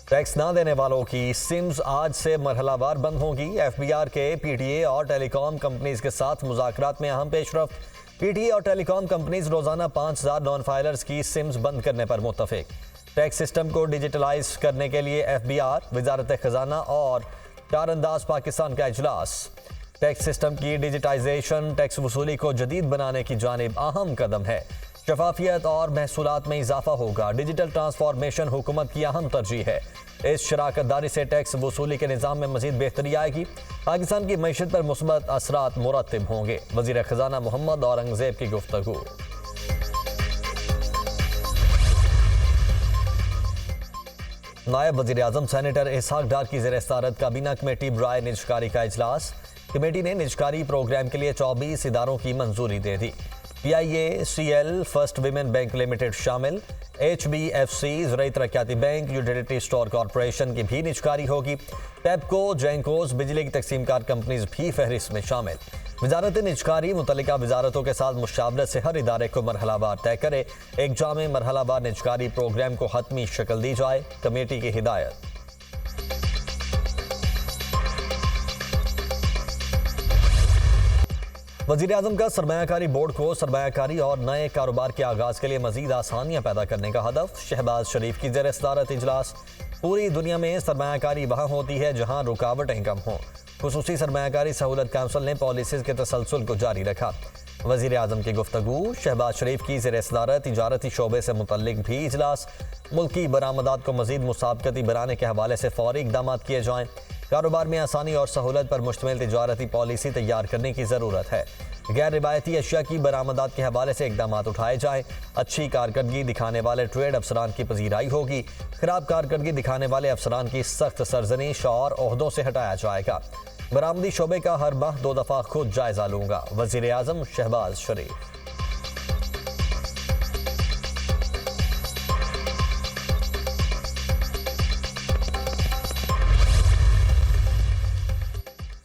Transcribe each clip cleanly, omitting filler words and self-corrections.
Tax ना देने वालों की सिम्स आज से मरहलावार बंद होंगी। एफबीआर के पीटीए और टेलीकॉम कंपनीज के साथ मुज़ाकरात में अहम पेशरफ्त। पीटीए और टेलीकॉम कंपनीज रोजाना 5000 नॉन फाइलर्स की सिम्स बंद करने पर मुत्तफिक। टैक्स सिस्टम को डिजिटलाइज करने के लिए एफबीआर, वजारत खजाना और कारअंदाज पाकिस्तान का इजलास। टैक्स सिस्टम की डिजिटाइजेशन टैक्स वसूली को जदीद बनाने की जानिब अहम कदम है। शफाफियत और महसूलात में इजाफा होगा। डिजिटल ट्रांसफॉर्मेशन हुकूमत की अहम तरजीह है। इस शराकत दारी से टैक्स वसूली के निज़ाम में मजीद बेहतरी आएगी। पाकिस्तान की मईशत पर मुस्बत असरात मुरतब होंगे। वज़ीर खजाना मोहम्मद औरंगजेब की गुफ्तगू। नायब वज़ीर आज़म सेनेटर इसहाक डार की ज़ेर सदारत काबीना कमेटी बराए निजकारी का इजलास। कमेटी ने निजकारी प्रोग्राम के लिए 24 इदारों की मंजूरी दे दी। PIACL, first women bank limited शामिल। HBFC, ज़राई तरक्याती बैंक, यूटिलिटी स्टोर कॉरपोरेशन की भी निजकारी होगी। पेप्को, जेंकोस, बिजली की तकसीमकार कंपनीज भी फहरिस्त में शामिल। वजारत निजकारी मुतल्लिका वजारतों के साथ मुशावरत से हर इदारे को मरहलावार तय करे। एक जामे मरहलावार निजकारी प्रोग्राम को हतमी शक्ल दी जाए, कमेटी की हिदायत। वज़ीर आज़म का सरमायाकारी बोर्ड को सरमायाकारी और नए कारोबार के आगाज़ के लिए मज़ीद आसानियाँ पैदा करने का हदफ। शहबाज शरीफ की ज़ेर सदारत इजलास। पूरी दुनिया में सरमायाकारी वहाँ होती है जहाँ रुकावटें कम हों। खुसूसी सरमायाकारी सहूलत काउंसिल ने पॉलिसीज़ के तसलसल को जारी रखा। वज़ीर आज़म की गुफ्तगू। शहबाज शरीफ की ज़ेर सदारत तिजारती शोबे से मुतल्लिक भी इजलास। मुल्की बरामदात को मज़ीद मुसाबकती बनाने के हवाले से फौरी इक़दाम किए जाएँ। कारोबार में आसानी और सहूलत पर मुश्तमिल तिजारती पॉलिसी तैयार करने की ज़रूरत है। गैर रिवायती अशिया की बरामदात के हवाले से इक़दाम उठाए जाएँ। अच्छी कारकर्दगी दिखाने वाले ट्रेड अफसरान की पजीराई होगी। खराब कारकर्दगी दिखाने वाले अफसरान की सख्त सरजनीश और ओहदों से हटाया जाएगा। बरामदी शोबे का हर माह 2 दफ़ा खुद जायजा लूंगा। वज़ीर आज़म शहबाज शरीफ।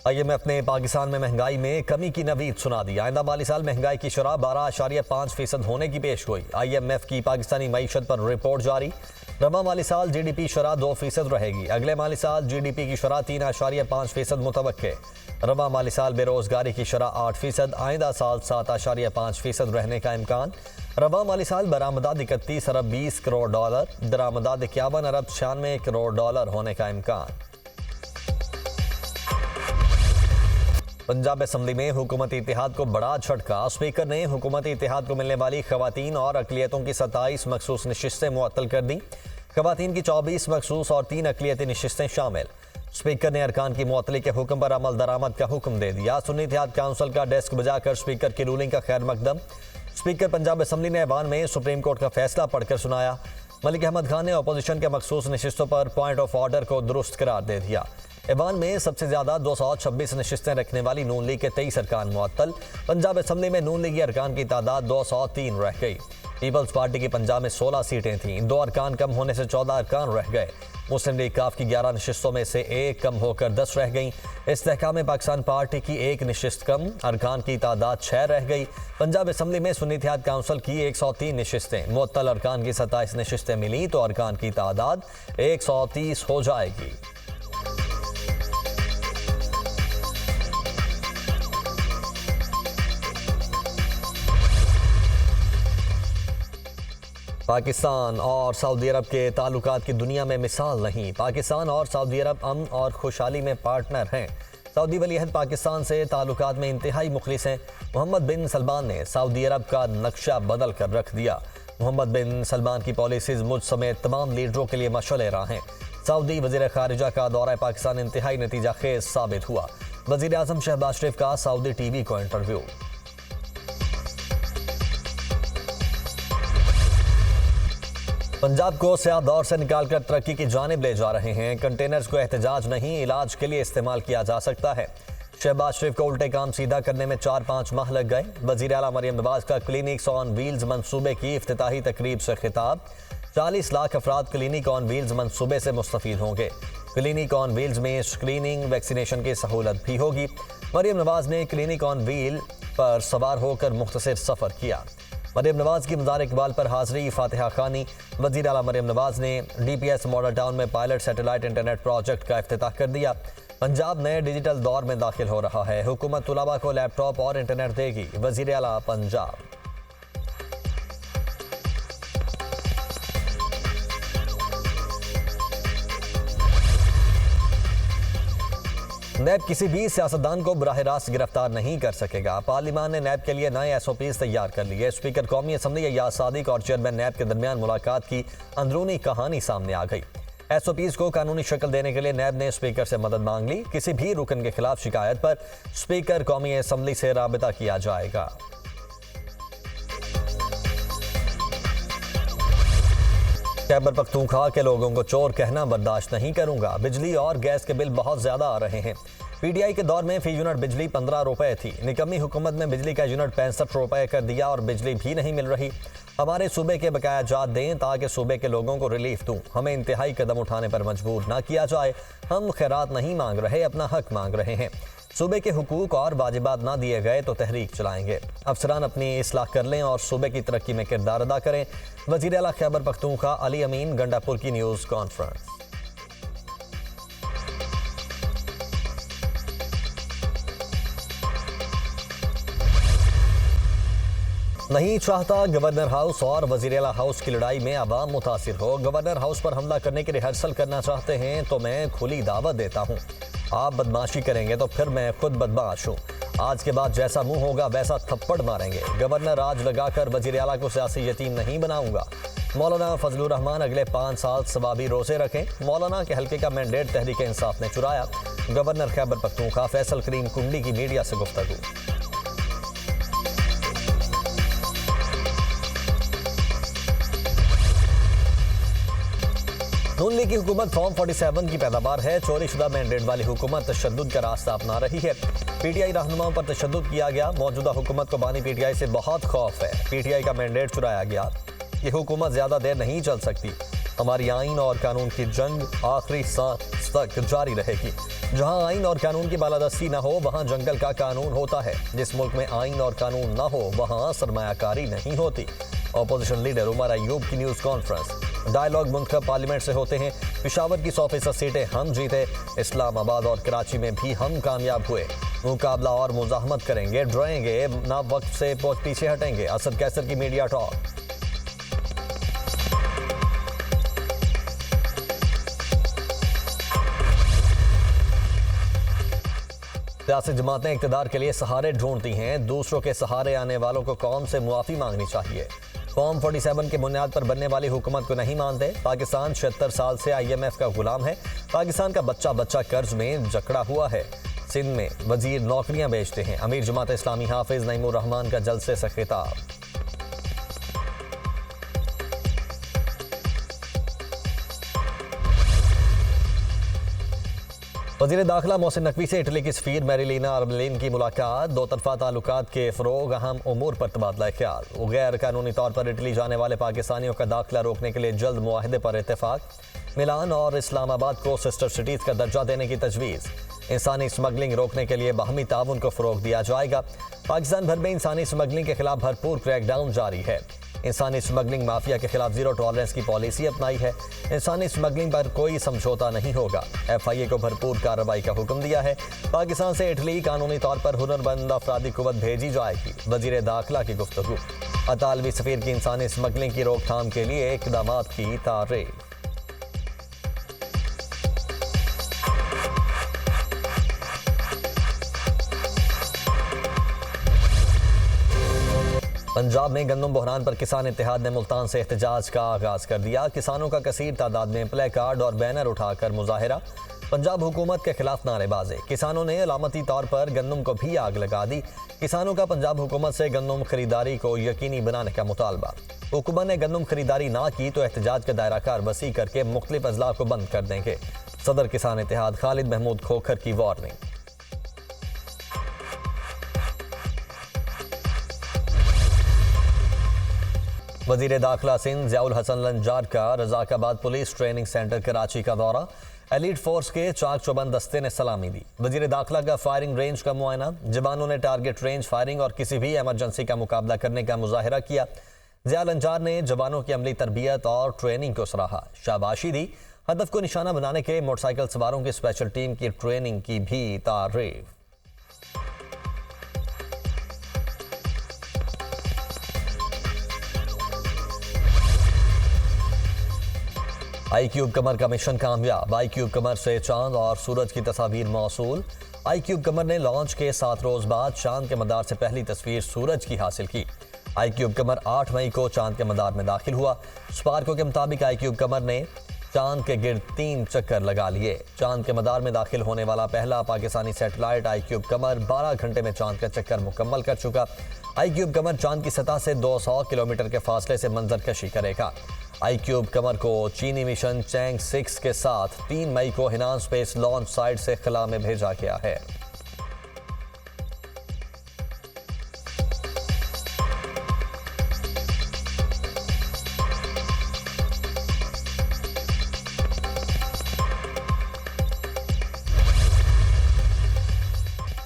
IMF ने पाकिस्तान में महंगाई में कमी की नवीद सुना दी। आइंदा माली साल महंगाई की शरह 12.5% होने की पेश गोई। IMF की पाकिस्तानी मईशत पर रिपोर्ट जारी। रवा माली साल GDP शरह 2% रहेगी। अगले माली साल GDP की शरह 3.5% मुतवक्के। रवा माली साल बेरोजगारी की शरह 8%, आइंदा साल 7.5% रहने का इम्कान। रवा माली साल बरामदात 31 अरब 20 करोड़ डॉलर, दरामदात 51 अरब 96 करोड़ डॉलर होने का इम्कान। पंजाब असम्बली में हुकूमती इत्तेहाद को बड़ा झटका। स्पीकर ने हुकूमती इत्तेहाद को मिलने वाली खवातीन और अक़लियतों की 27 मखसूस नशिस्तें मुअत्तल कर दी। खवातीन की 24 मखसूस और 3 अक़लियती नशिस्तें शामिल। स्पीकर ने अरकान की मुअत्तली के हुक्म पर अमल दरामद का हुक्म दे दिया। सुन्नी इत्तेहाद काउंसिल का डेस्क बजाकर स्पीकर की रूलिंग का खैर मकदम। स्पीकर पंजाब असम्बली ने ऐवान में सुप्रीम कोर्ट का फैसला पढ़कर सुनाया। मलिक अहमद खान ने अपोजिशन के मखसूस नशिस्तों पर पॉइंट ऑफ ऑर्डर को दुरुस्त करार दे दिया। ऐवान में सबसे ज्यादा 226 नशिस्तें रखने वाली नून लीग के 23 अरकान मुअत्तल। पंजाब असम्बली में नून लीगी अरकान की तादाद 203 रह गई। पीपल्स पार्टी की पंजाब में 16 सीटें थीं। 2 अरकान कम होने से 14 अरकान रह गए। मुस्लिम लीग काफ की 11 नशिस्तों में से 1 कम होकर 10 रह गई। इस्तेहकाम पाकिस्तान पार्टी की 1 नशिस्त कम, अरकान की तादाद 6 रह गई। पंजाब असम्बली में सुन्नी इत्तेहाद काउंसिल की 103 नशिस्तें, मुअत्तल अरकान की 27 नशिस्तें मिली तो अरकान की तादाद 130 हो जाएगी। पाकिस्तान और सऊदी अरब के ताल्लुकात की दुनिया में मिसाल नहीं। पाकिस्तान और सऊदी अरब अमन और खुशहाली में पार्टनर हैं। सऊदी वलीअहद पाकिस्तान से ताल्लुकात में इंतहाई मुखलिस हैं। मोहम्मद बिन सलमान ने सऊदी अरब का नक्शा बदल कर रख दिया। मोहम्मद बिन सलमान की पॉलिसीज मुझ समेत तमाम लीडरों के लिए मशअल राह हैं। सऊदी वज़ीर ख़ारिजा का दौरा पाकिस्तान इंतहाई नतीजा खेज साबित हुआ। वज़ीर आज़म शहबाज शरीफ का सऊदी TV को इंटरव्यू। पंजाब को स्याह दौर से निकालकर तरक्की की जानिब ले जा रहे हैं। कंटेनर्स को एहतजाज नहीं, इलाज के लिए इस्तेमाल किया जा सकता है। शहबाज शरीफ को उल्टे काम सीधा करने में 4-5 माह लग गए। वज़ीर आला मरियम नवाज का क्लिनिक्स ऑन व्हील्स मंसूबे की इफ्तिताही तकरीब से खिताब। 40 लाख अफराद क्लिनिक ऑन व्हील्स मंसूबे से मुस्तफीद होंगे। क्लिनिक ऑन व्हील्स में स्क्रीनिंग, वैक्सीनेशन की सहूलत भी होगी। मरियम नवाज ने क्लिनिक ऑन व्हील पर सवार होकर मुख्तसर सफ़र किया। मरियम नवाज की मज़ार इकबाल पर हाजिरी फातिहा खानी। वज़ीर आला मरियम नवाज ने DPS मॉडल टाउन में पायलट सैटेलाइट इंटरनेट प्रोजेक्ट का इफ्तिताह कर दिया। पंजाब नए डिजिटल दौर में दाखिल हो रहा है, हुकूमत तुलबा को लैपटॉप और इंटरनेट देगी। वज़ीर आला पंजाब। नैब किसी भी सियासतदान को बराह रास्त गिरफ्तार नहीं कर सकेगा। पार्लियामान ने नैब के लिए नए SOPs तैयार कर लिए। स्पीकर कौमी असम्बली अय्याज सादिक और चेयरमैन नैब के दरमियान मुलाकात की अंदरूनी कहानी सामने आ गई। SOPs को कानूनी शक्ल देने के लिए नैब ने स्पीकर से मदद मांग ली। किसी भी रुकन के खिलाफ शिकायत पर स्पीकर कौमी असम्बली से राबिता किया जाएगा। खैबर पख्तूनख्वा के लोगों को चोर कहना बर्दाश्त नहीं करूंगा। बिजली और गैस के बिल बहुत ज्यादा आ रहे हैं। PTI के दौर में फी यूनिट बिजली 15 रुपए थी। निकम्मी हुकूमत ने बिजली का यूनिट 65 रुपए कर दिया और बिजली भी नहीं मिल रही। हमारे सूबे के बकाया जात दें ताकि सूबे के लोगों को रिलीफ दूं। हमें इंतहाई कदम उठाने पर मजबूर ना किया जाए। हम खैरात नहीं मांग रहे, अपना हक मांग रहे हैं। सूबे के हुकूक और वाजिबात ना दिए गए तो तहरीक चलाएंगे। अफसरान अपनी इस्लाह कर लें और सूबे की तरक्की में किरदार अदा करें। वज़ीर आला खैबर पख्तूनख्वा अली अमीन गंडापुर की न्यूज़ कॉन्फ्रेंस। नहीं चाहता गवर्नर हाउस और वज़ीर आला हाउस की लड़ाई में अवाम मुतासिर हो। गवर्नर हाउस पर हमला करने की रिहर्सल करना चाहते हैं तो मैं खुली दावत देता हूँ। आप बदमाशी करेंगे तो फिर मैं खुद बदमाश हूँ। आज के बाद जैसा मुंह होगा वैसा थप्पड़ मारेंगे। गवर्नर राज लगाकर वज़ीर आला को सियासी यतीम नहीं बनाऊंगा। मौलाना फजलुर रहमान अगले 5 साल सवाबी रोजे रखें। मौलाना के हल्के का मैंडेट तहरीक इंसाफ ने चुराया। गवर्नर खैबर पख्तूनख्वा फैसल करीम कुंडी की मीडिया से गुफ्तगू। नून लीग की हुकूमत फॉर्म 47 की पैदावार है। चोरी शुदा मैंडेट वाली हुकूमत तशद्दुद का रास्ता अपना रही है। PTI रहनुमाओं पर तशद्दुद किया गया। मौजूदा हुकूमत को बानी PTI से बहुत खौफ है। PTI का मैंडेट चुराया गया। ये हुकूमत ज्यादा देर नहीं चल सकती। हमारी आइन और कानून की जंग आखिरी सांस तक जारी रहेगी। जहां आइन और कानून की बालादस्ती न हो वहां जंगल का कानून होता है। जिस मुल्क में आइन और कानून न हो वहां सरमायाकारी नहीं होती। अपोजिशन लीडर उमर अयूब की न्यूज़ कॉन्फ्रेंस। डायलॉग मुंतखब पार्लियामेंट से होते हैं। पेशावर की 100% सीटें हम जीते। इस्लामाबाद और कराची में भी हम कामयाब हुए। मुकाबला और मुजाहमत करेंगे, डरेंगे ना, वक्त से पीछे हटेंगे। असद कैसर की मीडिया टॉक। सियासी जमातें इक़्तिदार के लिए सहारे ढूंढती हैं। दूसरों के सहारे आने वालों को कौम से मुआफ़ी मांगनी चाहिए। फॉर्म 47 की बुनियाद पर बनने वाली हुकूमत को नहीं मानते। पाकिस्तान 76 साल से IMF का गुलाम है। पाकिस्तान का बच्चा बच्चा कर्ज में जकड़ा हुआ है। सिंध में वजीर नौकरियां बेचते हैं। अमीर जमात इस्लामी हाफिज नईमुर रहमान का जलसे से खिताब। वज़ीर दाखिला मोहसिन नकवी से इटली की सफ़ीर मैरिलीना आर्मेलिन की मुलाकात। दो तरफ़ा ताल्लुकात के फ़रोग़, अहम उमूर पर तबादला ख्याल। गैर कानूनी तौर पर इटली जाने वाले पाकिस्तानियों का दाखिला रोकने के लिए जल्द मुआहदे पर इत्तेफाक। मिलान और इस्लामाबाद को सिस्टर सिटीज़ का दर्जा देने की तजवीज़। इंसानी स्मगलिंग रोकने के लिए बाहमी ताउन को फ़रोग़ दिया जाएगा। पाकिस्तान भर में इंसानी स्मगलिंग के खिलाफ भरपूर क्रैकडाउन जारी है। इंसानी स्मगलिंग माफिया के खिलाफ जीरो टॉलरेंस की पॉलिसी अपनाई है। इंसानी स्मगलिंग पर कोई समझौता नहीं होगा। FIA को भरपूर कार्रवाई का हुक्म दिया है। पाकिस्तान से इटली कानूनी तौर पर हुनरमंद अफरादी कुव्वत भेजी जाएगी। वजीर दाखिला की गुफ्तगू। अतालवी सफीर की इंसानी स्मगलिंग की रोकथाम के लिए इक़दामात की तारीफ। पंजाब में गंदम बहरान पर किसान इत्तेहाद ने मुल्तान से एहतजाज का आगाज कर दिया। किसानों का कसीर तादाद में प्ले कार्ड और बैनर उठाकर मुजाहिरा। पंजाब हुकूमत के खिलाफ नारेबाजी। किसानों ने अलामती तौर पर गंदम को भी आग लगा दी। किसानों का पंजाब हुकूमत से गंदम खरीदारी को यकीनी बनाने का मुतालबा। हुकूमत ने गंदम खरीदारी ना की तो एहतजाज का दायरा कार वसी करके मुख्तलिफ अजला को बंद कर देंगे। सदर किसान इत्तेहाद खालिद महमूद खोखर की वार्निंग। वजीर दाखिला सिंध ज़ियाउल हसन लंजार का रज़ाकाबाद पुलिस ट्रेनिंग सेंटर कराची का दौरा। एलीट फोर्स के चाक चौबंद दस्ते ने सलामी दी। वजीर दाखिला का फायरिंग रेंज का मुआयना। जवानों ने टारगेट रेंज फायरिंग और किसी भी इमरजेंसी का मुकाबला करने का मुजाहिरा किया। ज़िया लंजार ने जवानों की अमली तरबियत और ट्रेनिंग को सराहा, शाबाशी दी। हदफ को निशाना बनाने के लिए मोटरसाइकिल सवारों की स्पेशल टीम की ट्रेनिंग की भी तारीफ। आईक्यूब कमर का मिशन कामयाब। आईक्यूब कमर से चांद और सूरज की तस्वीर मौसूल। आईक्यूब कमर ने लॉन्च के 7 रोज बाद चांद के मदार से पहली तस्वीर सूरज की हासिल की। आईक्यूब कमर 8 मई को चांद के मदार में दाखिल हुआ। स्पार्को के मुताबिक आईक्यूब कमर ने चांद के गिर्द 3 चक्कर लगा लिए। चांद के मदार में दाखिल होने वाला पहला पाकिस्तानी सैटेलाइट आईक्यूब कमर 12 घंटे में चांद का चक्कर मुकम्मल कर चुका। आईक्यूब कमर चांद की सतह से 200 किलोमीटर के फासले से मंजरकशी करेगा। आईक्यूब कमर को चीनी मिशन चैंग 6 के साथ 3 मई को हिनान स्पेस लॉन्च साइट से खला में भेजा गया है।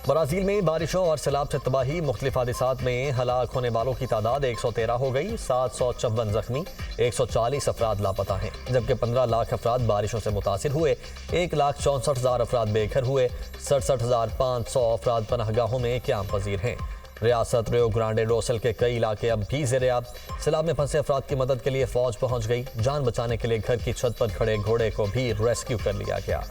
ब्राजील में बारिशों और सैलाब से तबाही। मुख्तलिफ हादिसात में हलाक होने वालों की तादाद 113 हो गई। 754 जख्मी, 140 अफराद लापता हैं, जबकि 15 लाख अफराद बारिशों से मुतासिर हुए। 1,64,000 अफराद बेघर हुए। 67,500 अफराद पनाहगाहों में क़याम पजीर हैं। रियासत रियो ग्रांडे डो सुल के कई इलाके अब भी ज़ेर-ए-आब। सैलाब में फंसे अफराद की मदद के लिए फौज पहुंच गई। जान बचाने के लिए घर की छत पर खड़े घोड़े को भी रेस्क्यू कर लिया गया।